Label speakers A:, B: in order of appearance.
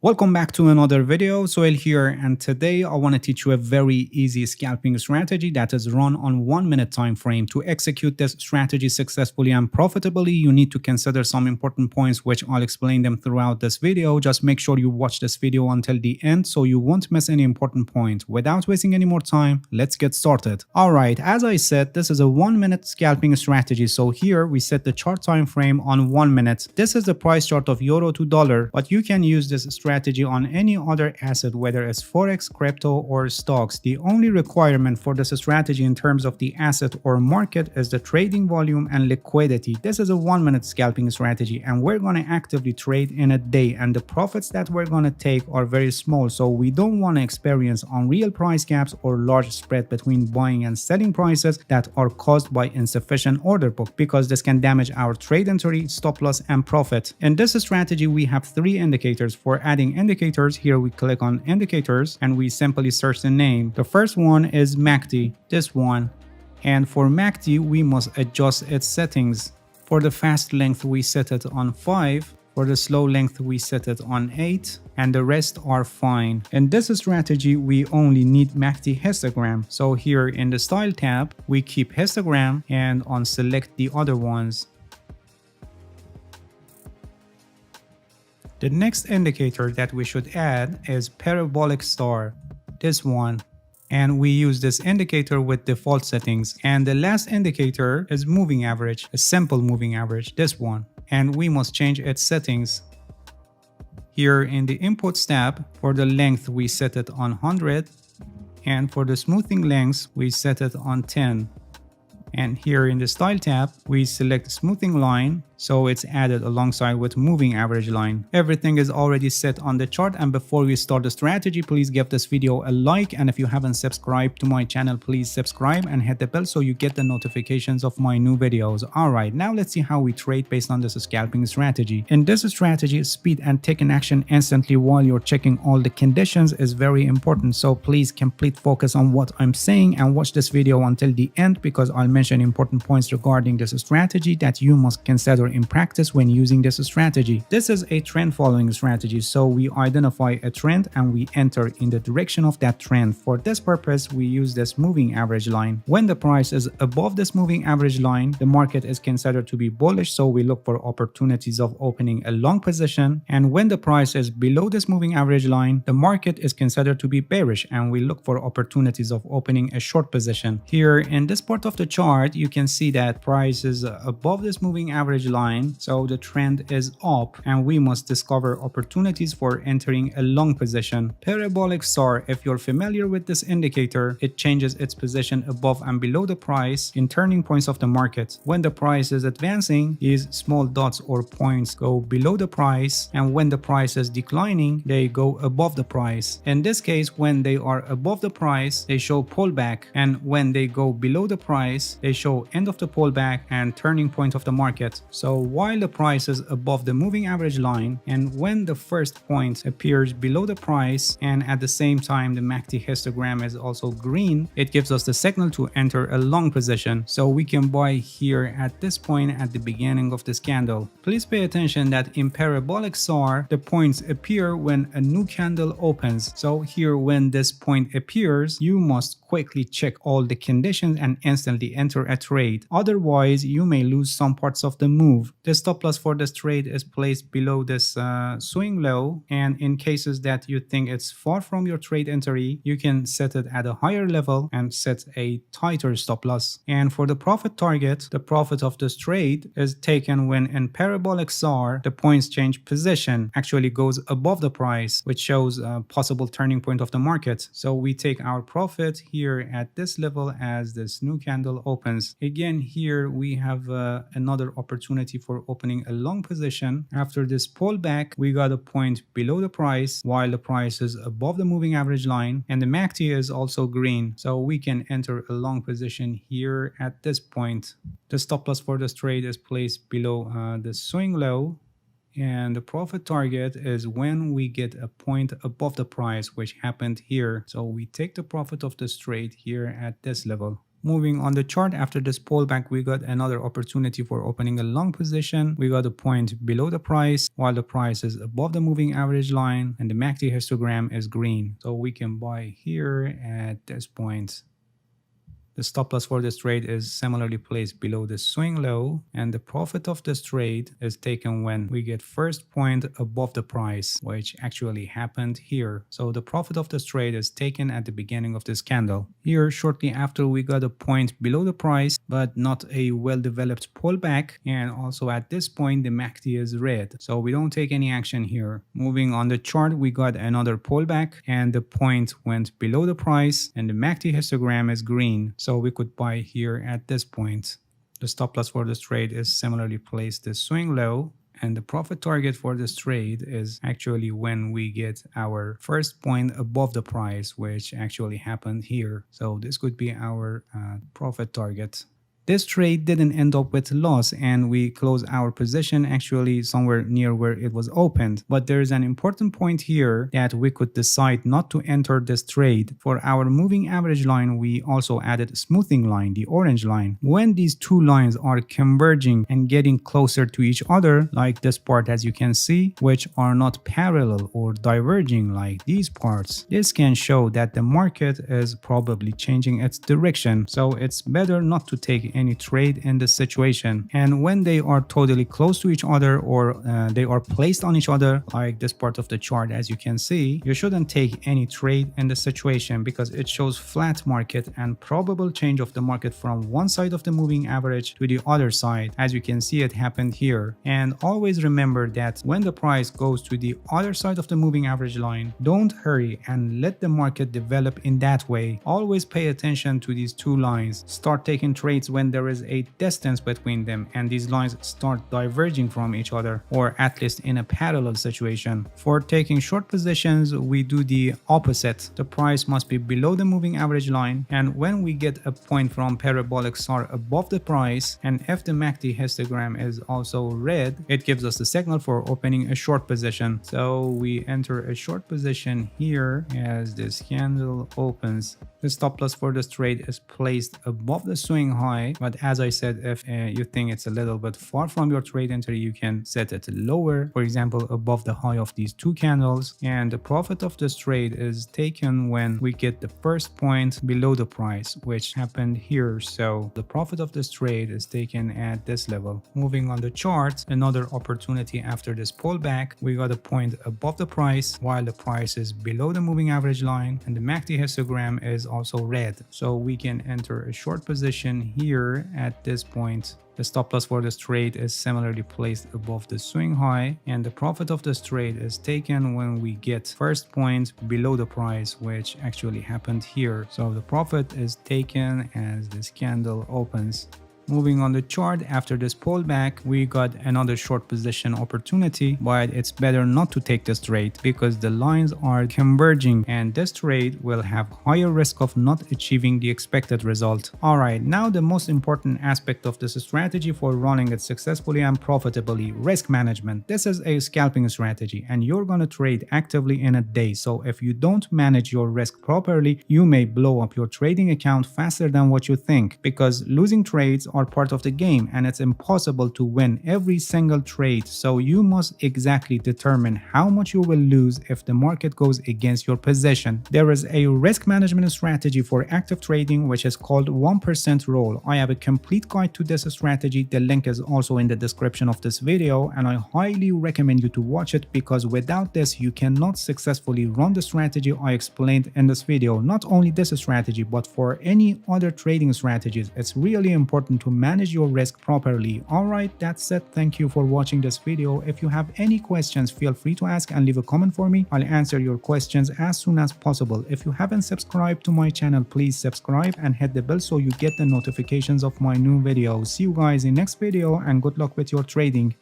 A: Welcome back to another video. Soel here, and today I want to teach you a very easy scalping strategy that is run on 1 minute time frame. To execute this strategy successfully and profitably, you need to consider some important points, which I'll explain them throughout this video. Just make sure you watch this video until the end so you won't miss any important point. Without wasting any more time, let's get started. Alright, as I said, this is a 1 minute scalping strategy. So here we set the chart time frame on 1 minute. This is the price chart of euro to dollar, but you can use this strategy on any other asset, whether it's Forex, crypto, or stocks. The only requirement for this strategy in terms of the asset or market is the trading volume and liquidity. This is a 1 minute scalping strategy, and we're going to actively trade in a day, and the profits that we're going to take are very small, so we don't want to experience unreal price gaps or large spread between buying and selling prices that are caused by insufficient order book, because this can damage our trade entry, stop loss, and profit. In this strategy, we have 3 indicators. For adding indicators, here we click on indicators and we simply search the name. The first one is MACD, this one, and for MACD we must adjust its settings. For the fast length we set it on 5, for the slow length we set it on 8, and the rest are fine. In this strategy we only need MACD histogram, so here in the style tab we keep histogram and on select the other ones. The next indicator that we should add is parabolic star, this one, and we use this indicator with default settings. And the last indicator is moving average, a simple moving average, this one, and we must change its settings. Here in the inputs tab, for the length we set it on 100, and for the smoothing length we set it on 10. And here in the style tab we select smoothing line, so it's added alongside with moving average line. Everything is already set on the chart, and before we start the strategy, please give this video a like, and if you haven't subscribed to my channel, please subscribe and hit the bell so you get the notifications of my new videos. Alright, now let's see how we trade based on this scalping strategy. In this strategy, speed and taking action instantly while you're checking all the conditions is very important, so please complete focus on what I'm saying and watch this video until the end, because I'll mention important points regarding this strategy that you must consider in practice when using this strategy. This is a trend following strategy, so we identify a trend and we enter in the direction of that trend. For this purpose, we use this moving average line. When the price is above this moving average line, the market is considered to be bullish, so we look for opportunities of opening a long position. And when the price is below this moving average line, the market is considered to be bearish, and we look for opportunities of opening a short position. Here in this part of the chart, you can see that price is above this moving average line, so the trend is up, and we must discover opportunities for entering a long position. Parabolic star, if you're familiar with this indicator, it changes its position above and below the price in turning points of the market. When the price is advancing, these small dots or points go below the price, and when the price is declining, they go above the price. In this case, when they are above the price, they show pullback, and when they go below the price, they show end of the pullback and turning point of the market. So while the price is above the moving average line, and when the first point appears below the price, and at the same time the MACD histogram is also green, it gives us the signal to enter a long position. So we can buy here at this point at the beginning of this candle. Please pay attention that in parabolic SAR, the points appear when a new candle opens. So here when this point appears, you must quickly check all the conditions and instantly enter a trade. Otherwise, you may lose some parts of the move. The stop loss for this trade is placed below this swing low, and in cases that you think it's far from your trade entry, you can set it at a higher level and set a tighter stop loss. And for the profit target, the profit of this trade is taken when in parabolic SAR, the points change position, actually goes above the price, which shows a possible turning point of the market. So we take our profit here at this level as this new candle opens. Again, here we have another opportunity for opening a long position. After this pullback, we got a point below the price while the price is above the moving average line, and the MACD is also green, so we can enter a long position here at this point. The stop loss for this trade is placed below the swing low, and the profit target is when we get a point above the price, which happened here. So we take the profit of this trade here at this level. Moving on the chart, after this pullback, we got another opportunity for opening a long position. We got a point below the price while the price is above the moving average line and the MACD histogram is green. So we can buy here at this point. The stop loss for this trade is similarly placed below the swing low, and the profit of this trade is taken when we get first point above the price, which actually happened here. So the profit of this trade is taken at the beginning of this candle. Here, shortly after, we got a point below the price, but not a well-developed pullback, and also at this point the MACD is red, so we don't take any action here. Moving on the chart, we got another pullback, and the point went below the price, and the MACD histogram is green. So we could buy here at this point. The stop loss for this trade is similarly placed the swing low, and the profit target for this trade is actually when we get our first point above the price, which actually happened here. So this could be our profit target. This trade didn't end up with loss, and we closed our position actually somewhere near where it was opened. But there is an important point here that we could decide not to enter this trade. For our moving average line, we also added smoothing line, the orange line. When these two lines are converging and getting closer to each other, like this part as you can see, which are not parallel or diverging like these parts, this can show that the market is probably changing its direction. So it's better not to take any trade in this situation. And when they are totally close to each other, or they are placed on each other like this part of the chart as you can see, you shouldn't take any trade in this situation because it shows flat market and probable change of the market from one side of the moving average to the other side. As you can see, it happened here. And always remember that when the price goes to the other side of the moving average line, don't hurry and let the market develop in that way. Always pay attention to these two lines. Start taking trades when there is a distance between them and these lines start diverging from each other, or at least in a parallel situation. For taking short positions, we do the opposite. The price must be below the moving average line, and when we get a point from parabolic SAR above the price, and if the MACD histogram is also red, it gives us the signal for opening a short position. So we enter a short position here as this candle opens. The stop loss for this trade is placed above the swing high, but as I said, if you think it's a little bit far from your trade entry, you can set it lower, for example above the high of these two candles, and the profit of this trade is taken when we get the first point below the price, which happened here. So the profit of this trade is taken at this level. Moving on the chart, another opportunity after this pullback, we got a point above the price while the price is below the moving average line, and the MACD histogram is also red. So we can enter a short position here at this point. The stop loss for this trade is similarly placed above the swing high, and the profit of this trade is taken when we get first point below the price, which actually happened here. So the profit is taken as this candle opens. Moving on the chart, after this pullback, we got another short position opportunity, but it's better not to take this trade because the lines are converging and this trade will have higher risk of not achieving the expected result. Alright, now the most important aspect of this strategy for running it successfully and profitably, risk management. This is a scalping strategy and you're gonna trade actively in a day. So if you don't manage your risk properly, you may blow up your trading account faster than what you think, because losing trades are part of the game and it's impossible to win every single trade. So you must exactly determine how much you will lose if the market goes against your position. There is a risk management strategy for active trading which is called 1% rule. I have a complete guide to this strategy. The link is also in the description of this video and I highly recommend you to watch it, because without this you cannot successfully run the strategy I explained in this video. Not only this strategy, but for any other trading strategies, it's really important to manage your risk properly. Alright, that's it. Thank you for watching this video. If you have any questions, feel free to ask and leave a comment for me. I'll answer your questions as soon as possible. If you haven't subscribed to my channel, please subscribe and hit the bell so you get the notifications of my new videos. See you guys in next video and good luck with your trading.